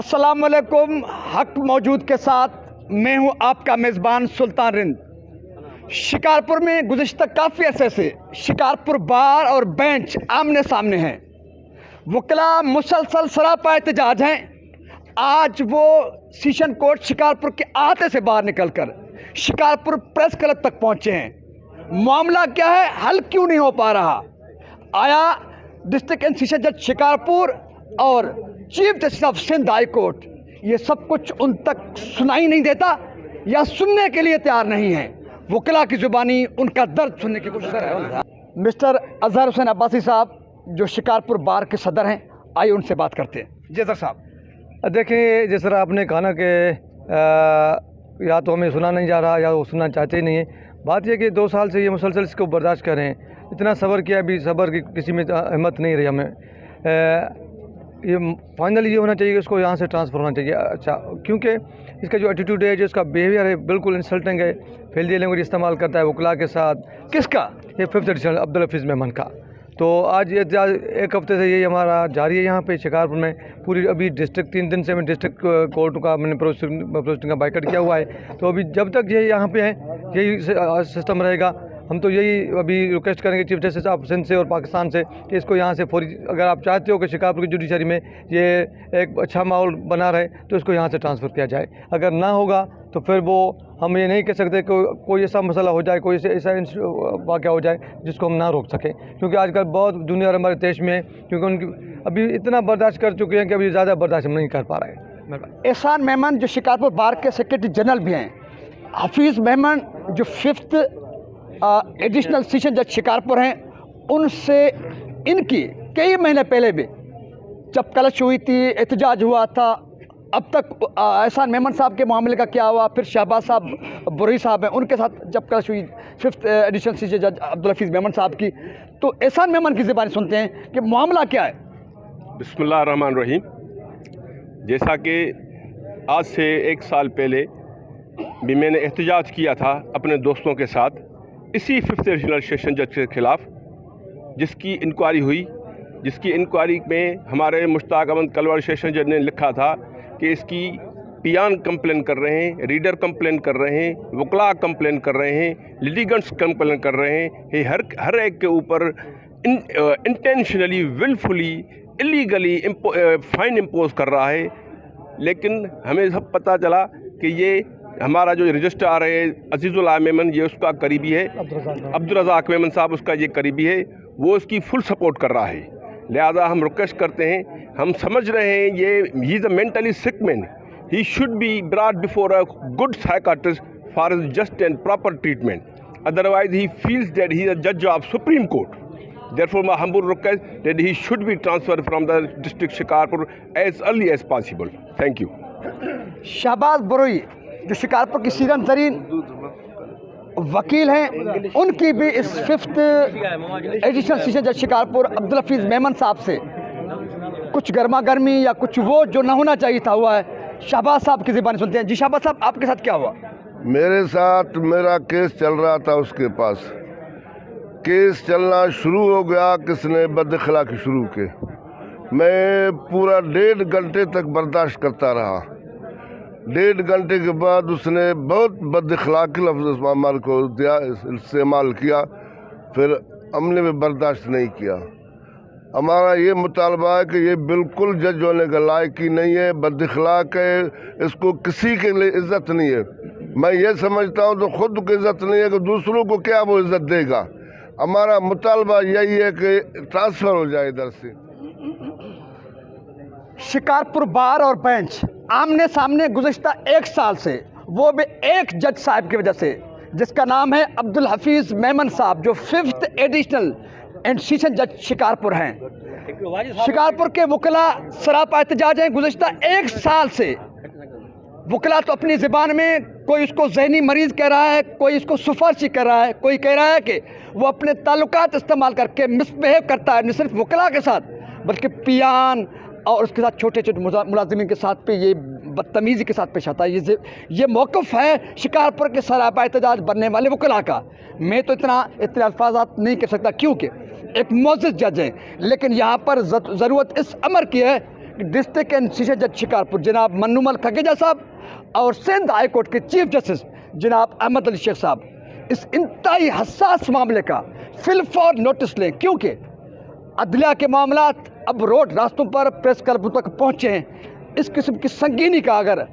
अस्सलाम वालेकुम। हक मौजूद के साथ मैं हूं आपका मेज़बान सुल्तान रिंद। शिकारपुर में गुज़िश्ता काफ़ी अरसे से शिकारपुर बार और बेंच आमने सामने हैं। वकला मुसलसल सरापा एहतजाज हैं। आज वो सेशन कोर्ट शिकारपुर के अहाते से बाहर निकलकर शिकारपुर प्रेस क्लब तक पहुंचे हैं। मामला क्या है, हल क्यों नहीं हो पा रहा? आया डिस्ट्रिक्ट एंड सेशन जज शिकारपुर और chief justice of Sindh high court ये सब कुछ उन तक सुनाई नहीं देता या सुनने के लिए तैयार नहीं है। वकला की ज़ुबानी उनका दर्द सुनने की कोशिश कर रहे हैं। मिस्टर अजहर हुसैन अब्बासी साहब जो शिकारपुर बार के सदर हैं, आइए उनसे बात करते हैं। जी सर साहब। देखिए, जिस तरह आपने कहा ना कि या तो हमें सुना नहीं जा रहा या वो सुनना चाहते ही नहीं है। बात यह कि 2 साल से ये मुसलसल इसको बर्दाश्त कर रहे हैं। इतना सब्र किया, अभी सब्र की किसी में हिम्मत नहीं रही हमें। ये फाइनली ये होना चाहिए कि उसको यहाँ से ट्रांसफ़र होना चाहिए। अच्छा, क्योंकि इसका जो एटीट्यूड है, जो इसका बिहेवियर है, बिल्कुल इंसल्टिंग है। फेल्दी लैंग्वेज इस्तेमाल करता है वकला के साथ। किसका? ये 5th एडिशन अब्दुल हफीज़ मेमन का। तो आज ये 1 हफ्ते से यही हमारा जारी है यहाँ पे शिकारपुर में। पूरी अभी डिस्ट्रिक्ट 3 दिन से मैं डिस्ट्रिक्ट कोर्ट का मैंने प्रोसेसिंग का बाइकआउट किया हुआ है। तो अभी जब तक ये यहाँ पे है यही सिस्टम रहेगा। हम तो यही अभी रिक्वेस्ट करेंगे चीफ जस्टिस ऑफ सिंध से और पाकिस्तान से कि इसको यहाँ से फौरी, अगर आप चाहते हो कि शिकारपुर की जुडिशरी में ये एक अच्छा माहौल बना रहे तो इसको यहाँ से ट्रांसफ़र किया जाए। अगर ना होगा तो फिर वो हम ये नहीं कह सकते कि कोई ऐसा मसला हो जाए, कोई ऐसा वाक़या हो जाए जिसको हम ना रोक सकें। क्योंकि आजकल बहुत जूनियर हमारे देश में, क्योंकि उनकी अभी इतना बर्दाश्त कर चुके हैं कि अभी ज़्यादा बर्दाश्त हम नहीं कर पा रहे हैं। एहसान मेमन जो शिकारपुर बार के सेक्रेटरी जनरल भी हैं, हफीज़ मेमन जो 5th एडिशनल सेशन जज शिकारपुर हैं, उनसे इनकी कई महीने पहले भी जब कलश हुई थी, एहतजाज हुआ था। अब तक एहसान मेमन साहब के मामले का क्या हुआ? फिर शहबाज साहब बुरई साहब हैं, उनके साथ जब कलश हुई 5th एडिशनल सेशन जज अब्दुल हफीज़ मेमन साहब की, तो एहसान मेमन की ज़बानी सुनते हैं कि मामला क्या है। बिस्मिल्लाह रहमान रहीम। जैसा कि आज से 1 साल पहले भी मैंने एहतजाज किया था अपने दोस्तों के साथ इसी 5th एडिशनल सेशन जज के ख़िलाफ़, जिसकी इंक्वायरी हुई, जिसकी इंक्वायरी में हमारे मुश्ताक अहमद कलवर सेशन जज ने लिखा था कि इसकी पियान कंप्लेन कर रहे हैं, रीडर कंप्लेन कर रहे हैं, वकला कंप्लेन कर रहे हैं, लिटिगेंट्स कंप्लेन कर रहे हैं। ये हर एक के ऊपर intentionally, wilfully, illegally fine impose कर रहा है। लेकिन हमें सब पता चला कि ये हमारा जो रजिस्ट्रार है अजीज़ुल आलम मेमन, ये उसका करीबी है, अब्दुल रज़ाक मेमन साहब उसका ये करीबी है, वो इसकी फुल सपोर्ट कर रहा है। लिहाजा हम रिक्वेस्ट करते हैं, हम समझ रहे हैं ये he is a mentally sick man, he should be brought before a good psychiatrist for his just and proper treatment, otherwise he feels that he is a जज of Supreme Court. Therefore, my humble request that he should be transferred from the district Shikarpur as early as possible. Thank you. Shahbaz बुरई जो शिकारपुर की सीरन तरीन वकील हैं, उनकी भी इस 5th एडिशनल सेशन जज शिकारपुर अब्दुल हफीज़ मेमन साहब से कुछ गर्मा गर्मी या कुछ वो जो ना होना चाहिए था हुआ है। शहबाज साहब की ज़बानी सुनते हैं। जी शहबाज साहब, आपके साथ क्या हुआ? मेरे साथ मेरा केस चल रहा था, उसके पास केस चलना शुरू हो गया, किसने बदअखलाकी शुरू के। मैं पूरा 1.5 घंटे तक बर्दाश्त करता रहा। 1.5 घंटे के बाद उसने बहुत बदअखलाकी लफ्ज़ हमारे को दिया, इस्तेमाल किया। फिर हमने भी बर्दाश्त नहीं किया। हमारा ये मुतालबा है कि ये बिल्कुल जज होने का लायक ही नहीं है, बदअखलाक है, इसको किसी के लिए इज़्ज़त नहीं है। मैं ये समझता हूँ तो ख़ुद को इज़्ज़त नहीं है कि दूसरों को क्या वो इज़्ज़त देगा। हमारा मुतालबा यही है कि ट्रांसफ़र हो जाए इधर से। शिकारपुर बार और बेंच आमने सामने गुज़िश्ता 1 साल से, वो भी एक जज साहब की वजह से, जिसका नाम है अब्दुल हफीज़ मेमन साहब जो 5th एडिशनल एंड सेशन जज शिकारपुर हैं। शिकारपुर के वकला सरापा एहतजाज हैं गुज़िश्ता 1 साल से। वकला तो अपनी ज़बान में कोई उसको जहनी मरीज़ कह रहा है, कोई इसको सुफारशी कर रहा है, कोई कह रहा है कि वो अपने ताल्लुकात इस्तेमाल करके मिसबिहेव करता है, न सिर्फ वकला के साथ बल्कि पियान और उसके साथ छोटे छोटे मुलाजिमीन के साथ पे ये बदतमीज़ी के साथ पेश आता है। ये मौक़िफ़ है शिकारपुर के सरापा एहतजाज बनने वाले वकला का। मैं तो इतने अल्फाजात नहीं कह सकता क्योंकि एक मोअज़्ज़ज़ जज है, लेकिन यहाँ पर ज़रूरत इस अमर की है डिस्ट्रिक्ट एंड सेशन जज शिकारपुर जनाब मन्नूमल खगेजा साहब और सिंध हाई कोर्ट के चीफ जस्टिस जनाब अहमद अली शेख साहब इस इंतहाई हसास मामले का फिल फॉर नोटिस लें, क्योंकि अदलिया के मामलात अब रोड रास्तों पर प्रेस क्लबों तक पहुँचे हैं। इस किस्म की संगीनी का अगर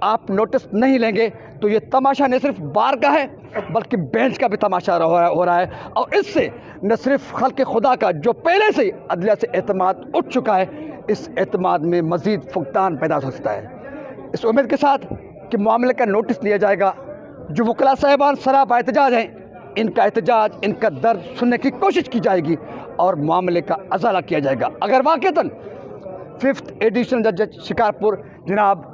आप नोटिस नहीं लेंगे तो ये तमाशा न सिर्फ बार का है बल्कि बेंच का भी तमाशा हो रहा है, और इससे न सिर्फ खल्क़ खुदा का जो पहले से ही अदलिया से एतमाद उठ चुका है, इस एतमाद में मज़ीद फुकदान पैदा हो सकता है। इस उम्मीद के साथ कि मामले का नोटिस लिया जाएगा, जो वकला साहिबान सरापा एहतजाज हैं इनका एहतजाज, इनका दर्द सुनने की कोशिश की जाएगी और मामले का अजाला किया जाएगा। अगर वाक़तन 5th एडिशनल जज शिकारपुर जनाब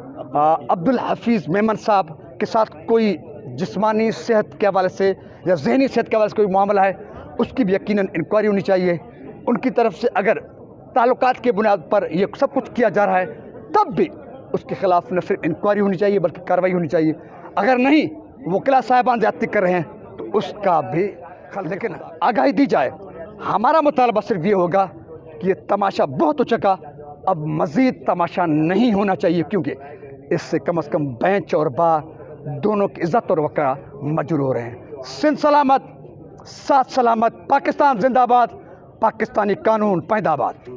अब्दुल हफीज़ मेमन साहब के साथ कोई जिस्मानी सेहत के हवाले से या जहनी सेहत के हवाले से कोई मामला है, उसकी भी यकीनन इंक्वायरी होनी चाहिए। उनकी तरफ से अगर ताल्लुकात के बुनियाद पर ये सब कुछ किया जा रहा है तब भी उसके ख़िलाफ़ न सिर्फ इंक्वायरी होनी चाहिए बल्कि कार्रवाई होनी चाहिए। अगर नहीं वकला साहिबान ज़्यादती कर रहे हैं तो उसका भी लेकिन आगाही दी जाए। हमारा मुतालबा सिर्फ ये होगा कि ये तमाशा बहुत हो चुका, अब मज़ीद तमाशा नहीं होना चाहिए, क्योंकि इससे कम से कम बेंच और बार दोनों की इज़्ज़त और वक़ार मजरूह हो रहे हैं। सिंध सलामत, साथ सलामत, पाकिस्तान जिंदाबाद, पाकिस्तानी कानून पैदाबाद।